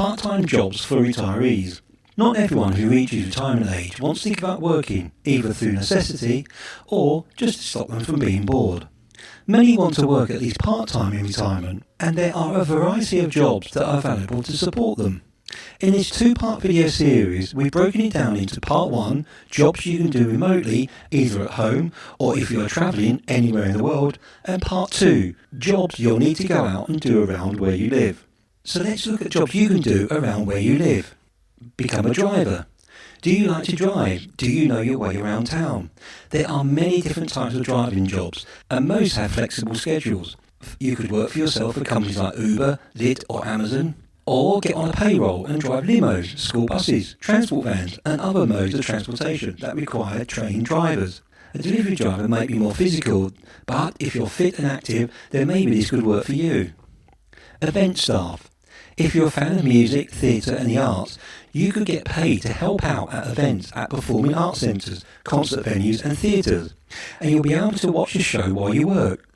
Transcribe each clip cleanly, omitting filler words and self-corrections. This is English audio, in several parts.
Part-time jobs for retirees. Not everyone who reaches retirement age wants to give up working, either through necessity or just to stop them from being bored. Many want to work at least part-time in retirement, and there are a variety of jobs that are available to support them. In this two-part video series, we've broken it down into part 1, jobs you can do remotely, either at home or if you're travelling anywhere in the world, and part 2, jobs you'll need to go out and do around where you live. So let's look at jobs you can do around where you live. Become a driver. Do you like to drive? Do you know your way around town? There are many different types of driving jobs, and most have flexible schedules. You could work for yourself for companies like Uber, Lyft or Amazon, or get on a payroll and drive limos, school buses, transport vans and other modes of transportation that require trained drivers. A delivery driver may be more physical, but if you're fit and active, then maybe this could work for you. Event staff. If you're a fan of music, theatre and the arts, you could get paid to help out at events at performing arts centres, concert venues and theatres, and you'll be able to watch the show while you work.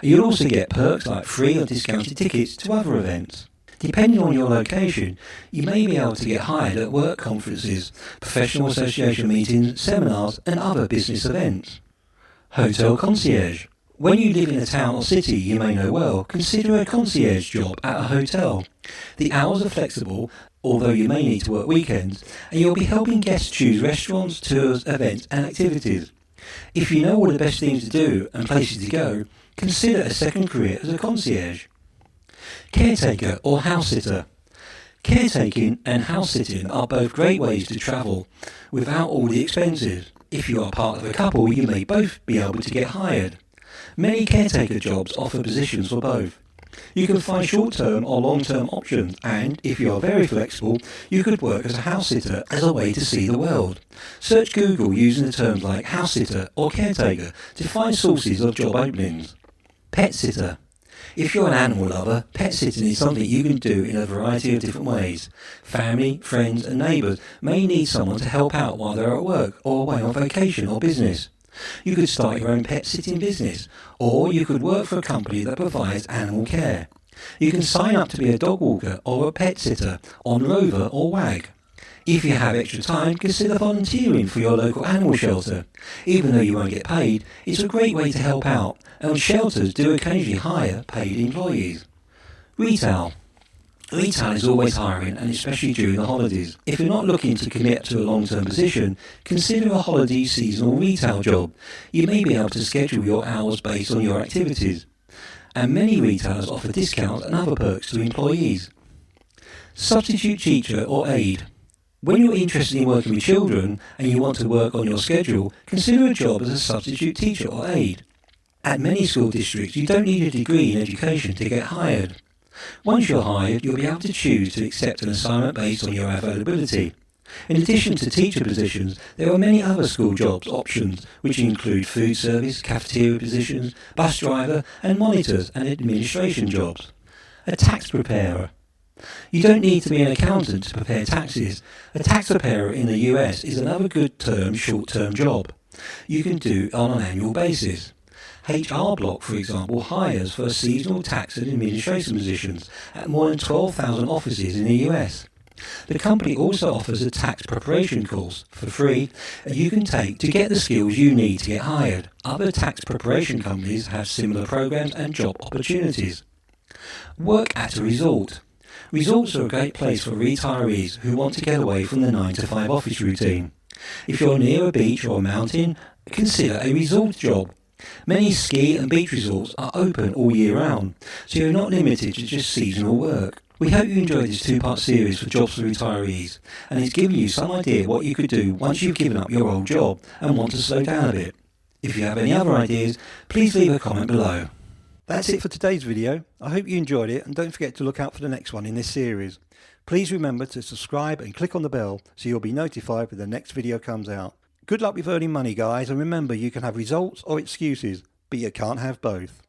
You'll also get perks like free or discounted tickets to other events. Depending on your location, you may be able to get hired at work conferences, professional association meetings, seminars and other business events. Hotel concierge. When you live in a town or city you may know well, consider a concierge job at a hotel. The hours are flexible, although you may need to work weekends, and you'll be helping guests choose restaurants, tours, events and activities. If you know all the best things to do and places to go, consider a second career as a concierge. Caretaker or house sitter. Caretaking and house sitting are both great ways to travel without all the expenses. If you are part of a couple, you may both be able to get hired. Many caretaker jobs offer positions for both. You can find short-term or long-term options, and if you are very flexible, you could work as a house sitter as a way to see the world. Search Google using the terms like house sitter or caretaker to find sources of job openings. Pet sitter. If you're an animal lover, pet sitting is something you can do in a variety of different ways. Family, friends and neighbours may need someone to help out while they're at work or away on vacation or business. You could start your own pet sitting business, or you could work for a company that provides animal care. You can sign up to be a dog walker or a pet sitter on Rover or Wag. If you have extra time, consider volunteering for your local animal shelter. Even though you won't get paid, it's a great way to help out, and shelters do occasionally hire paid employees. Retail. Retail is always hiring, and especially during the holidays. If you're not looking to commit to a long-term position, consider a holiday seasonal retail job. You may be able to schedule your hours based on your activities, and many retailers offer discounts and other perks to employees. Substitute teacher or aide. When you're interested in working with children and you want to work on your schedule, consider a job as a substitute teacher or aide. At many school districts, you don't need a degree in education to get hired. Once you're hired, you'll be able to choose to accept an assignment based on your availability. In addition to teacher positions, there are many other school jobs options, which include food service, cafeteria positions, bus driver, and monitors and administration jobs. A tax preparer. You don't need to be an accountant to prepare taxes. A tax preparer in the US is another good short-term job you can do on an annual basis. HR Block, for example, hires for seasonal tax and administration positions at more than 12,000 offices in the US. The company also offers a tax preparation course for free that you can take to get the skills you need to get hired. Other tax preparation companies have similar programs and job opportunities. Work at a resort. Resorts are a great place for retirees who want to get away from the 9-to-5 office routine. If you're near a beach or a mountain, consider a resort job. Many ski and beach resorts are open all year round, so you're not limited to just seasonal work. We hope you enjoyed this two-part series for jobs for retirees, and it's given you some idea what you could do once you've given up your old job and want to slow down a bit. If you have any other ideas, please leave a comment below. That's it for today's video. I hope you enjoyed it, and don't forget to look out for the next one in this series. Please remember to subscribe and click on the bell so you'll be notified when the next video comes out. Good luck with earning money, guys, and remember, you can have results or excuses, but you can't have both.